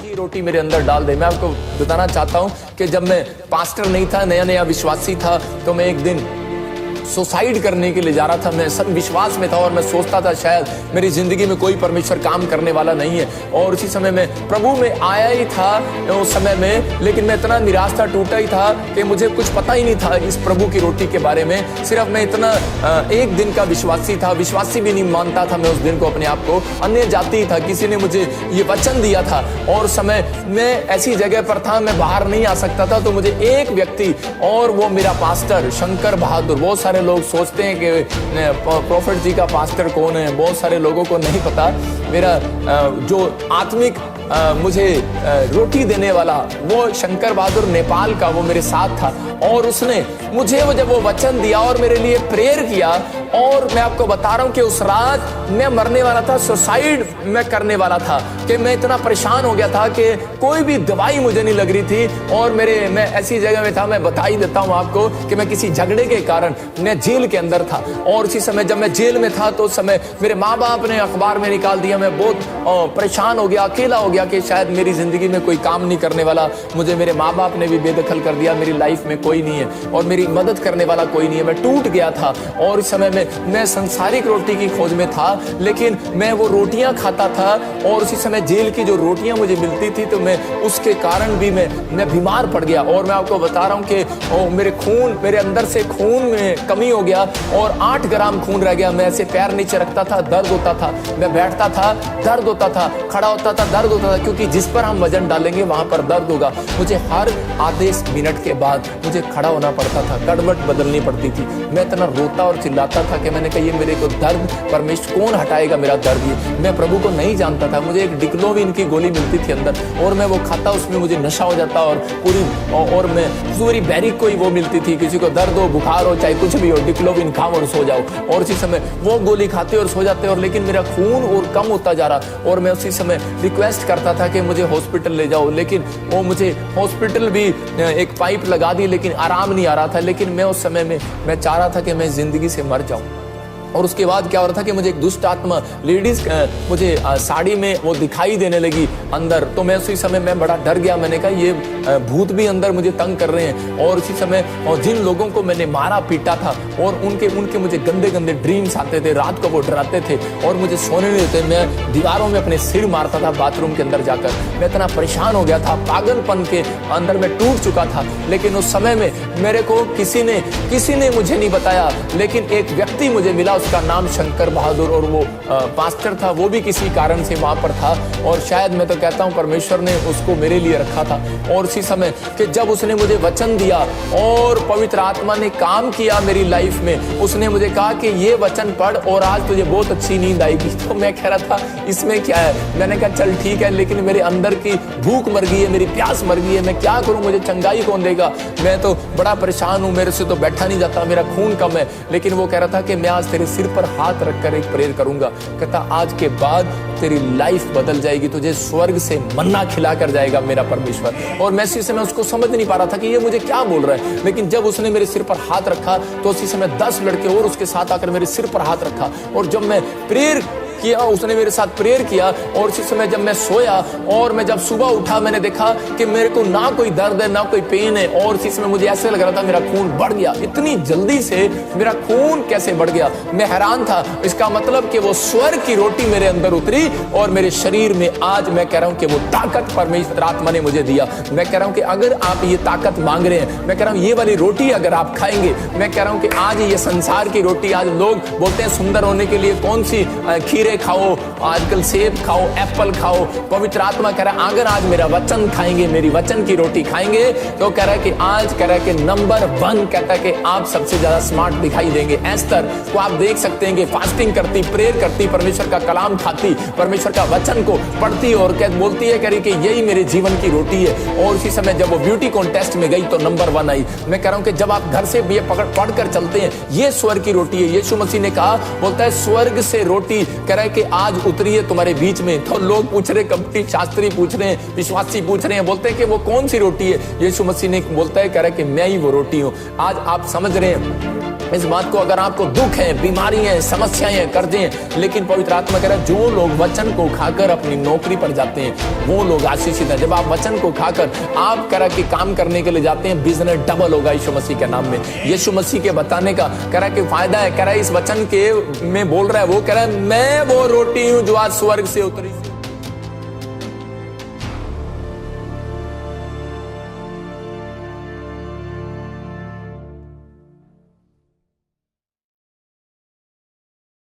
की रोटी मेरे अंदर डाल दे। मैं आपको बताना चाहता हूं कि जब मैं पास्टर नहीं था, नया नया विश्वासी था, तो मैं एक दिन सुसाइड करने के लिए जा रहा था। मैं सब विश्वास में था और मैं सोचता था शायद मेरी जिंदगी में कोई परमेश्वर काम करने वाला नहीं है। और उसी समय में प्रभु में आया ही था उस समय में, लेकिन मैं इतना निराश था, टूटा ही था कि मुझे कुछ पता ही नहीं था इस प्रभु की रोटी के बारे में। सिर्फ मैं इतना एक दिन का विश्वासी था, विश्वासी भी नहीं मानता था मैं उस दिन को, अपने आप को अन्य जाति था। किसी ने मुझे ये वचन दिया था और समय मैं ऐसी जगह पर था, मैं बाहर नहीं आ सकता था। तो मुझे एक व्यक्ति, और वो मेरा पास्टर शंकर बहादुर। बहुत सारे लोग सोचते हैं कि प्रॉफिट जी का पास्टर कौन है, बहुत सारे लोगों को नहीं पता। मेरा जो आत्मिक मुझे रोटी देने वाला वो शंकर बहादुर नेपाल का, वो मेरे साथ था। और उसने मुझे जब वो वचन दिया और मेरे लिए प्रेयर किया, और मैं आपको बता रहा हूं कि उस रात मैं मरने वाला था, सुसाइड मैं करने वाला था, कि मैं इतना परेशान हो गया था कि कोई भी दवाई मुझे नहीं लग रही थी। और मैं ऐसी जगह में था, मैं बता ही देता हूं आपको कि मैं किसी झगड़े के कारण मैं जेल के अंदर था। और उसी समय जब मैं जेल में था तो उस समय मेरे माँ बाप ने अखबार में निकाल दिया। मैं बहुत परेशान हो गया, अकेला हो गया कि शायद मेरी जिंदगी में कोई काम नहीं करने वाला। मुझे मेरे माँ बाप ने भी बेदखल कर दिया, मेरी लाइफ में कोई नहीं है और मेरी मदद करने वाला कोई नहीं है। मैं टूट गया था और इस समय में मैं संसारिक रोटी की खोज में था, लेकिन मैं वो रोटियां खाता था। और उसी समय जेल की जो रोटियां मुझे मिलती थी, तो मैं उसके कारण भी मैं बीमार पड़ गया। और मैं आपको बता रहा हूं कि मेरे अंदर से खून में कमी हो गया और 8 ग्राम खून रह गया। मैं ऐसे पैर नीचे रखता था, दर्द होता था, मैं बैठता था, दर्द होता था, खड़ा होता था, दर्द होता था, क्योंकि जिस पर हम वजन डालेंगे वहां पर दर्द होगा। मुझे हर आधे मिनट के बाद मुझे खड़ा होना पड़ता था, कड़वट बदलनी पड़ती थी। मैं इतना रोता और चिल्लाता था कि मैंने कहा ये मेरे को दर्द परमेश्वर कौन हटाएगा मेरा दर्द। ये मैं प्रभु को नहीं जानता था। मुझे एक डिक्लोविन की गोली मिलती थी अंदर और मैं वो खाता, उसमें मुझे नशा हो जाता और और मैं पूरी बैरिक को ही वो मिलती थी। किसी को दर्द हो, बुखार हो, चाहे कुछ भी हो, डिक्लोविन खाओ और सो जाओ। और उसी समय वो गोली खाते और सो जाते। और लेकिन मेरा खून और कम होता जा रहा और मैं उसी समय रिक्वेस्ट करता था कि मुझे हॉस्पिटल ले जाओ। लेकिन वो मुझे हॉस्पिटल भी एक पाइप लगा दी, लेकिन आराम नहीं आ रहा था। लेकिन मैं उस समय में मैं चाह रहा था कि मैं जिंदगी से मर जाऊं। और उसके बाद क्या हो रहा था कि मुझे एक दुष्ट आत्मा लेडीज मुझे साड़ी में वो दिखाई देने लगी अंदर। तो मैं उसी समय मैं बड़ा डर गया। मैंने कहा ये भूत भी अंदर मुझे तंग कर रहे हैं। और उसी समय और जिन लोगों को मैंने मारा पीटा था और उनके मुझे गंदे गंदे ड्रीम्स आते थे, रात को वो डराते थे और मुझे सोने नहीं देते। मैं दीवारों में अपने सिर मारता था बाथरूम के अंदर जाकर। मैं इतना परेशान हो गया था, पागलपन के अंदर मैं टूट चुका था। लेकिन उस समय में मेरे को किसी ने मुझे नहीं बताया, लेकिन एक व्यक्ति मुझे मिला, उसका नाम शंकर बहादुर, और वो पास्टर था। वो भी किसी कारण से वहां पर था और शायद मैं तो कहता हूं परमेश्वर ने उसको मेरे लिए रखा था। और उसी समय कि जब उसने मुझे वचन दिया और पवित्र आत्मा ने काम किया मेरी लाइफ में, उसने मुझे कहा कि ये वचन पढ़ और आज तुझे बहुत अच्छी नींद आएगी। तो मैं कह रहा था इसमें क्या है। मैंने कहा चल ठीक है, लेकिन मेरे अंदर की भूख मर गई है, मेरी प्यास मर गई है, मैं क्या करूं, मुझे चंगाई कौन देगा। मैं तो बड़ा परेशान हूं, मेरे से तो बैठा नहीं जाता, मेरा खून कम है। लेकिन वो कह रहा था कि मैं आज तेरे सिर पर हाथ रखकर एक प्रेयर करूंगा। कहता आज के बाद तेरी लाइफ बदल जाएगी, तुझे स्वर्ग से मन्ना खिला कर जाएगा मेरा परमेश्वर। और मैं इसी समय उसको समझ नहीं पा रहा था कि ये मुझे क्या बोल रहा है। लेकिन जब उसने मेरे सिर पर हाथ रखा तो उसी समय 10 लड़के और उसके साथ आकर मेरे सिर पर हाथ रखा। और जब मैं प्रेयर किया, उसने मेरे साथ प्रेयर किया। और उसी समय जब मैं सोया और मैं जब सुबह उठा, मैंने देखा कि मेरे को ना कोई दर्द है ना कोई पेन है। और इसी समय मुझे ऐसे लग रहा था मेरा खून बढ़ गया। इतनी जल्दी से मेरा खून कैसे बढ़ गया, मैं हैरान था। इसका मतलब कि वो स्वर्ग की रोटी मेरे अंदर उतरी और मेरे शरीर में आज मैं कह रहा हूं कि वो ताकत परमेश्वर आत्मा ने मुझे दिया। मैं कह रहा हूं कि अगर आप ये ताकत मांग रहे हैं, मैं कह रहा हूं ये वाली रोटी अगर आप खाएंगे, मैं कह रहा हूं कि आज ये संसार की रोटी, आज लोग बोलते हैं सुंदर होने के लिए कौन सी खीर खाओ, आजकल सेब खाओ, एप्पल खाओ। पवित्र आत्मा कह रहा है अगर आज मेरा वचन खाएंगे, मेरी वचन की रोटी खाएंगे, तो कह रहा है कि आज कह रहा है कि नंबर 1 कहता है कि आप सबसे ज्यादा स्मार्ट दिखाई देंगे। एस्तर को आप देख सकते हैं कि फास्टिंग करती, प्रेयर करती, परमेश्वर का कलाम खाती, परमेश्वर का वचन को पढ़ती और बोलती है कह रही कि यही मेरे जीवन की रोटी है। और उसी समय जब वो ब्यूटी कॉन्टेस्ट में गई तो नंबर 1 आई। मैं कह रहा हूं कि जब आप घर से ये पढ़कर चलते हैं, ये स्वर्ग की रोटी है। यीशु मसीह ने कहा, बोलता है स्वर्ग से रोटी कह रहा है कि आज उतरी है तुम्हारे बीच में, तो लोग पूछ रहे, कपटी शास्त्री पूछ रहे हैं, विश्वासी पूछ रहे हैं, बोलते हैं कि वो कौन सी रोटी है? यीशु मसीह ने बोलता है, कह रहा है कि मैं ही वो रोटी हूं। आज आप समझ रहे हैं इस बात को? अगर आपको दुख है, बीमारी है, समस्याएं हैं, कर्जे हैं, लेकिन पवित्र आत्मा कह रहा है जो लोग वचन को खाकर अपनी नौकरी पर जाते हैं वो लोग आशीषित हैं। जब आप वचन को खाकर आप कह रहा कि काम करने के लिए जाते हैं, बिजनेस डबल होगा यीशु मसीह के नाम में। यीशु मसीह के बताने का कह रहा है कि फायदा है। कह रहा है इस वचन के में बोल रहा है, वो कह रहा है मैं वो रोटी हूं जो आज स्वर्ग से उतरी।